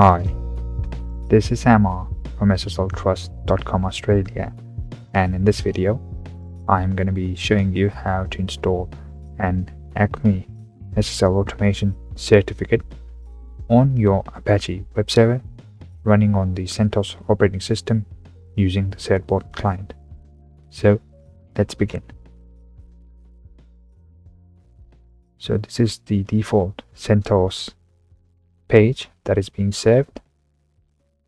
Hi, this is Amar from SSLtrust.com Australia, and in this video I'm going to be showing you how to install an ACME SSL automation certificate on your Apache web server running on the CentOS operating system using the Certbot client. So let's begin. So this is the default CentOS page that is being served,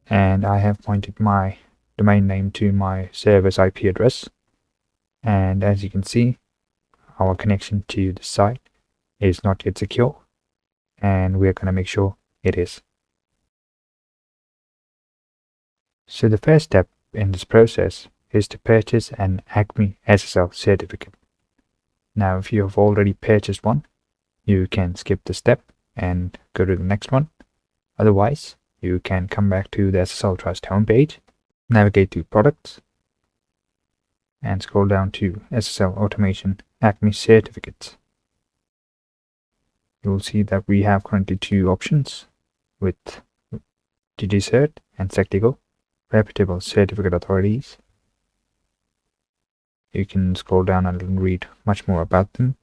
and I have pointed my domain name to my server's IP address, and as you can see, our connection to the site is not yet secure, and we're going to make sure it is. So the first step in this process is to purchase an ACME SSL certificate. Now if you have already purchased one, you can skip the step and go to the next one. Otherwise, you can come back to the SSL Trust homepage, navigate to Products, and scroll down to SSL Automation ACME Certificates. You will see that we have currently two options with GGCert and Sectigo, reputable certificate authorities. You can scroll down and read much more about them.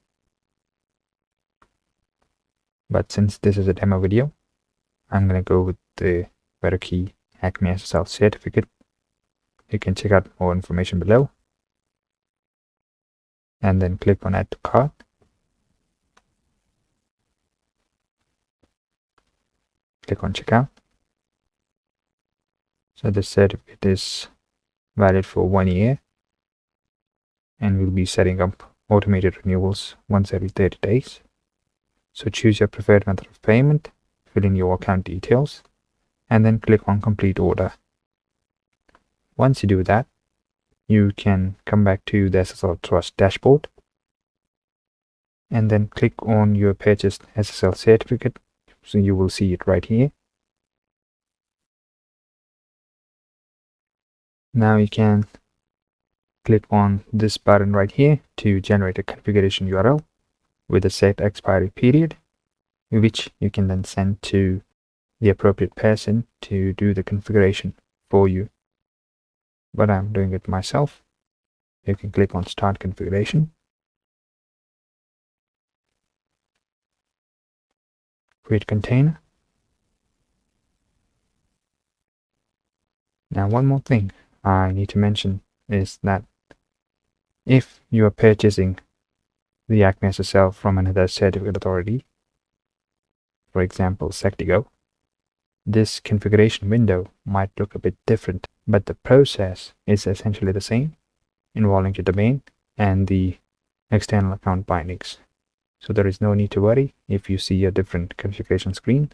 But since this is a demo video, I'm going to go with the Key ACME SSL certificate. You can check out more information below and then click on Add to Cart. Click on Checkout. So this certificate is valid for 1 year, and we'll be setting up automated renewals once every 30 days. So choose your preferred method of payment, fill in your account details, and then click on Complete Order. Once you do that, you can come back to the SSL Trust dashboard and then click on your purchased SSL certificate. So you will see it right here. Now you can click on this button right here to generate a configuration URL with a set expiry period, which you can then send to the appropriate person to do the configuration for you. But I'm doing it myself. You can click on Start Configuration. Create container. Now one more thing I need to mention is that if you are purchasing the ACME SSL from another certificate authority, for example Sectigo, this configuration window might look a bit different, but the process is essentially the same, involving your domain and the external account bindings. So there is no need to worry if you see a different configuration screen.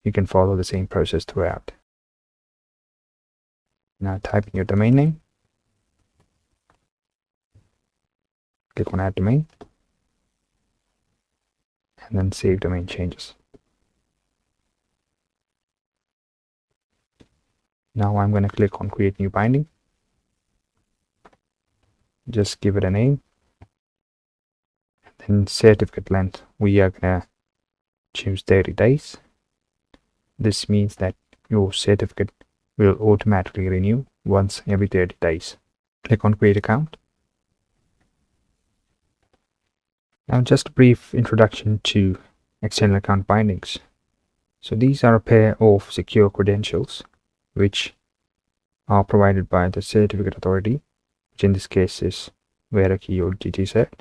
You can follow the same process throughout. Now type in your domain name, click on Add Domain, and then Save Domain Changes. Now I'm going to click on Create New Binding. Just give it a name. And then certificate length, we are going to choose 30 days. This means that your certificate will automatically renew once every 30 days. Click on Create Account. Now just a brief introduction to external account bindings. So these are a pair of secure credentials which are provided by the certificate authority, which in this case is Key or GGCert.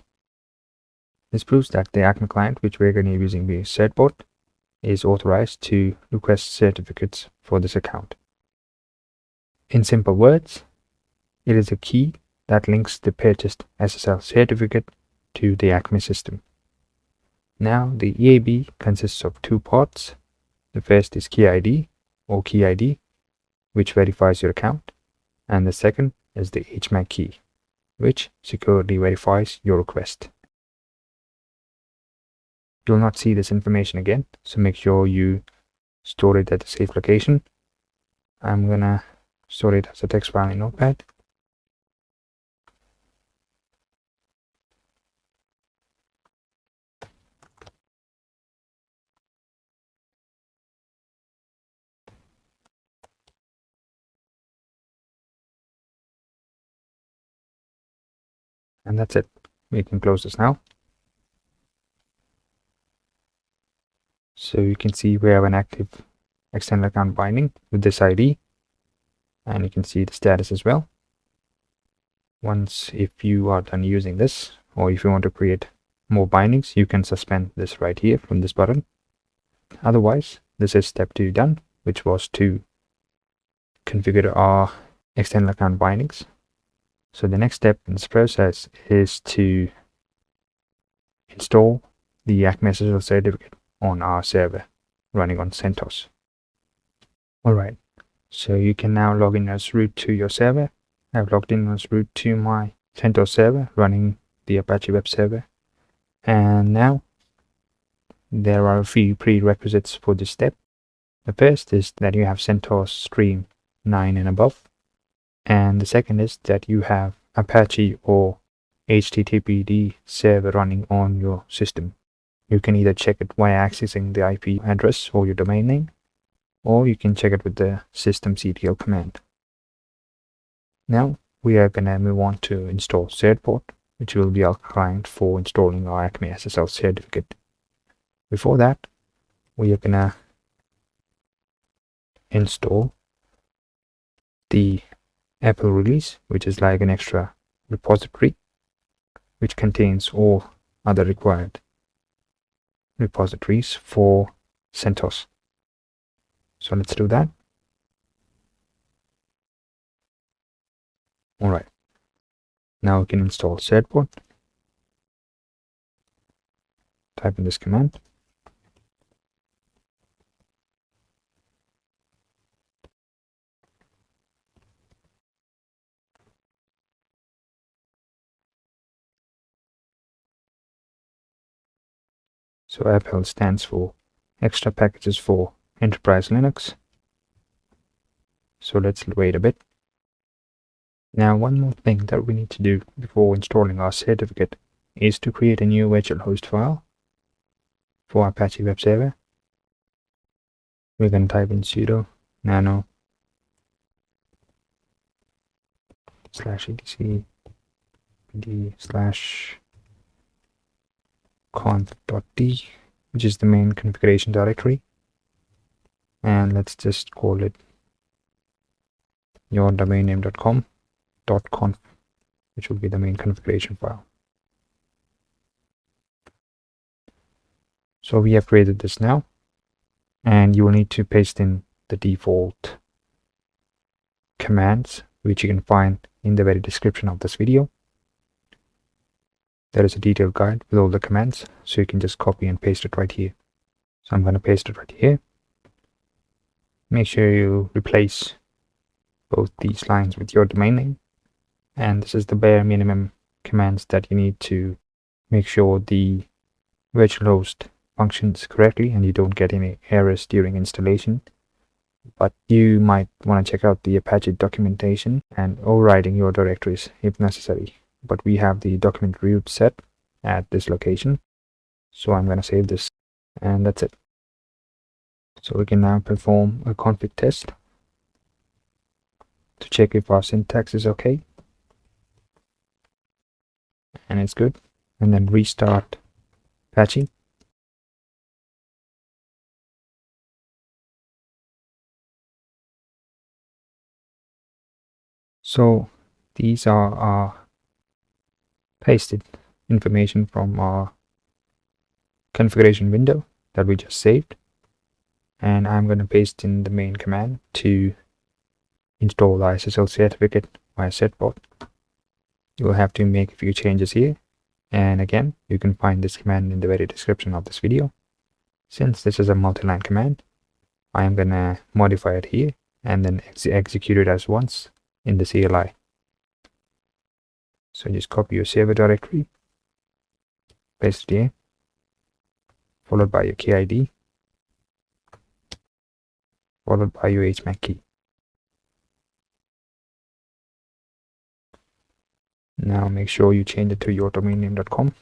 This proves that the ACME client, which we're going to be using the Certbot, is authorized to request certificates for this account. In simple words, it is a key that links the purchased SSL certificate to the ACME system. Now the EAB consists of two parts. The first is Key ID or Key ID, which verifies your account, and the second is the HMAC key, which securely verifies your request. You'll not see this information again, so make sure you store it at a safe location. I'm gonna store it as a text file in Notepad. And that's it. We can close this now. So you can see we have an active external account binding with this ID, and you can see the status as well. Once, if you are done using this, or if you want to create more bindings, you can suspend this right here from this button. Otherwise, this is step 2 done, which was to configure our external account bindings. So the next step in this process is to install the ACME SSL certificate on our server running on CentOS. Alright, so you can now log in as root to your server. I've logged in as root to my CentOS server running the Apache web server. And now there are a few prerequisites for this step. The first is that you have CentOS Stream 9 and above. And the second is that you have Apache or HTTPD server running on your system. You can either check it via accessing the IP address or your domain name, or you can check it with the systemctl command. Now we are going to move on to install certport, which will be our client for installing our ACME SSL certificate. Before that, we are going to install the Apple release, which is like an extra repository which contains all other required repositories for CentOS. So let's do that. Alright, now we can install certport. Type in this command. So Apple stands for extra packages for enterprise Linux. So let's wait a bit. Now one more thing that we need to do before installing our certificate is to create a new virtual host file for Apache web server. We're going to type in sudo nano /etc pd /conf.d, which is the main configuration directory, and let's just call it yourdomainname.com.conf, which will be the main configuration file. So we have created this now, and you will need to paste in the default commands, which you can find in the very description of this video. There is a detailed guide with all the commands, so you can just copy and paste it right here. So I'm going to paste it right here. Make sure you replace both these lines with your domain name, and this is the bare minimum commands that you need to make sure the virtual host functions correctly and you don't get any errors during installation. But you might want to check out the Apache documentation and overriding your directories if necessary. But we have the document root set at this location, so I'm going to save this, and that's it. So we can now perform a config test to check if our syntax is okay, and it's good, and then restart Apache. So these are our pasted information from our configuration window that we just saved, and I'm going to paste in the main command to install the SSL certificate via certport. You will have to make a few changes here, and again you can find this command in the very description of this video. Since this is a multi-line command, I am going to modify it here and then execute it as once in the CLI. So just copy your server directory, paste it here, followed by your key ID, followed by your HMAC key. Now make sure you change it to yourdomainname.com.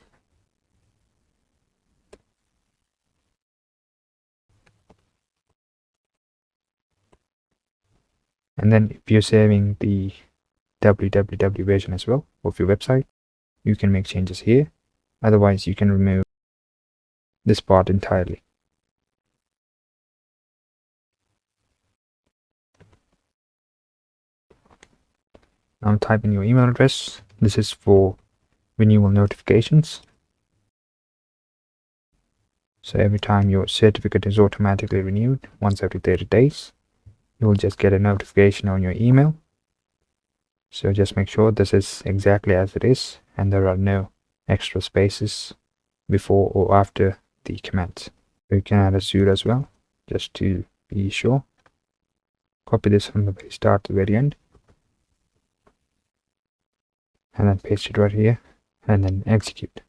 And then if you're saving the www version as well of your website, you can make changes here. Otherwise, you can remove this part entirely. Now type in your email address. This is for renewal notifications. So every time your certificate is automatically renewed, once every 30 days, you will just get a notification on your email. So just make sure this is exactly as it is and there are no extra spaces before or after the comments. You can add a suite as well, just to be sure. Copy this from the very start to the very end, and then paste it right here, and then execute.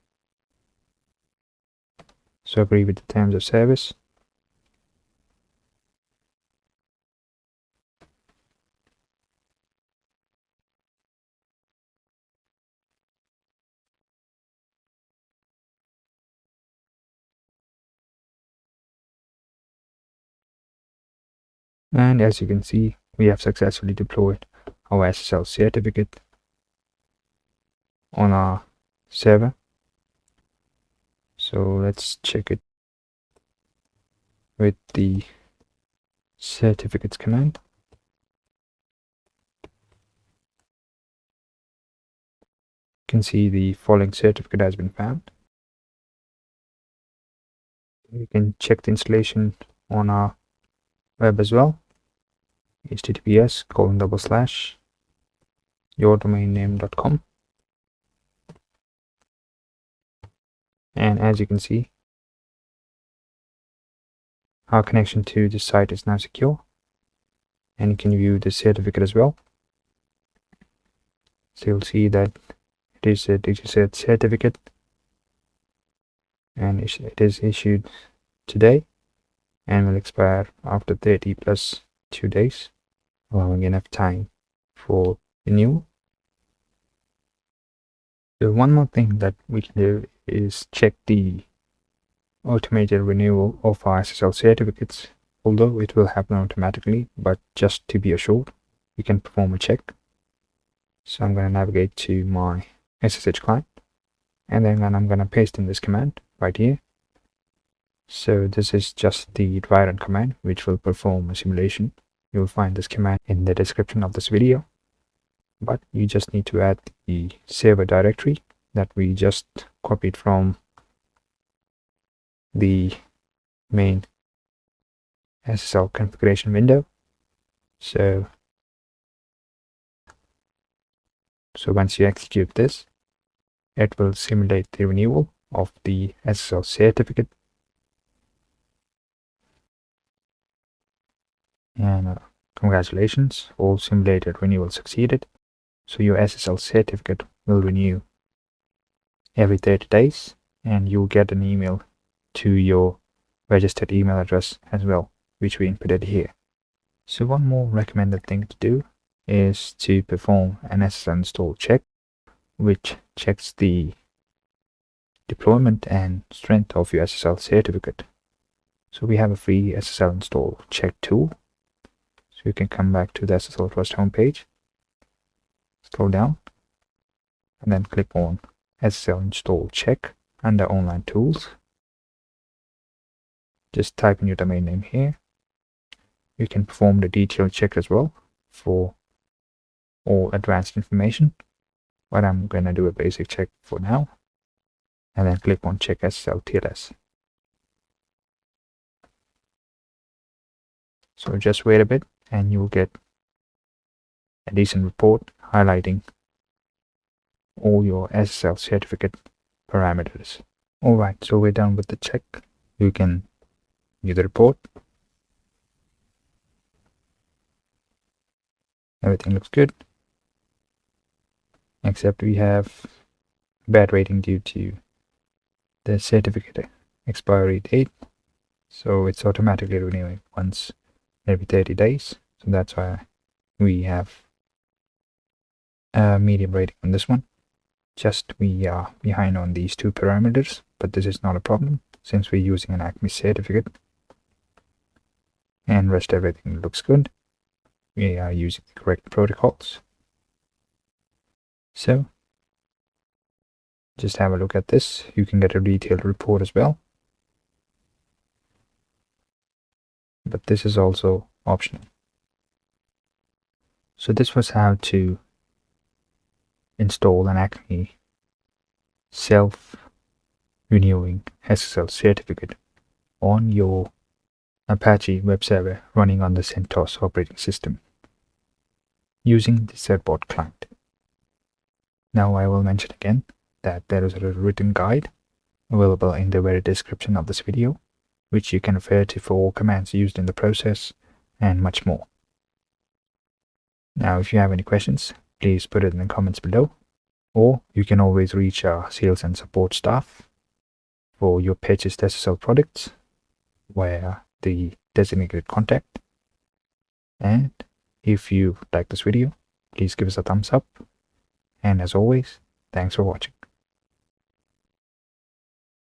So agree with the terms of service. And as you can see, we have successfully deployed our SSL certificate on our server. So let's check it with the certificates command. You can see the following certificate has been found. You can check the installation on our web as well. https://yourdomainname.com. And as you can see, our connection to this site is now secure, and you can view the certificate as well. So you'll see that it is a DigiCert certificate, and it is issued today and will expire after 30 plus 2 days, allowing enough time for renewal. So one more thing that we can do is check the automated renewal of our SSL certificates, although it will happen automatically, but just to be assured, we can perform a check. So I'm going to navigate to my SSH client, and then I'm going to paste in this command right here. So this is just the dry run command, which will perform a simulation. You'll find this command in the description of this video, but you just need to add the server directory that we just copied from the main SSL configuration window. So once you execute this, it will simulate the renewal of the SSL certificate. And congratulations, all simulated renewal succeeded. So your SSL certificate will renew every 30 days, and you'll get an email to your registered email address as well, which we inputted here. So one more recommended thing to do is to perform an SSL install check, which checks the deployment and strength of your SSL certificate. So we have a free SSL install check tool. So you can come back to the SSL Trust homepage, scroll down, and then click on SSL install check under online tools. Just type in your domain name here. You can perform the detailed check as well for all advanced information, but I'm going to do a basic check for now, and then click on check SSL TLS. So just wait a bit and you'll get a decent report highlighting all your SSL certificate parameters. Alright, so we're done with the check. You can view the report. Everything looks good, except we have bad rating due to the certificate expiry date. So it's automatically renewing once every 30 days. So that's why we have a medium rating on this one. Just we are behind on these two parameters, but this is not a problem since we're using an ACME certificate, and rest everything looks good. We are using the correct protocols. So just have a look at this. You can get a detailed report as well, but this is also optional. So this was how to install an ACME self-renewing SSL certificate on your Apache web server running on the CentOS operating system using the certbot client. Now I will mention again that there is a written guide available in the very description of this video, which you can refer to for all commands used in the process and much more. Now if you have any questions, please put it in the comments below, or you can always reach our sales and support staff for your purchased SSL products via the designated contact. And if you like this video, please give us a thumbs up. And as always, thanks for watching.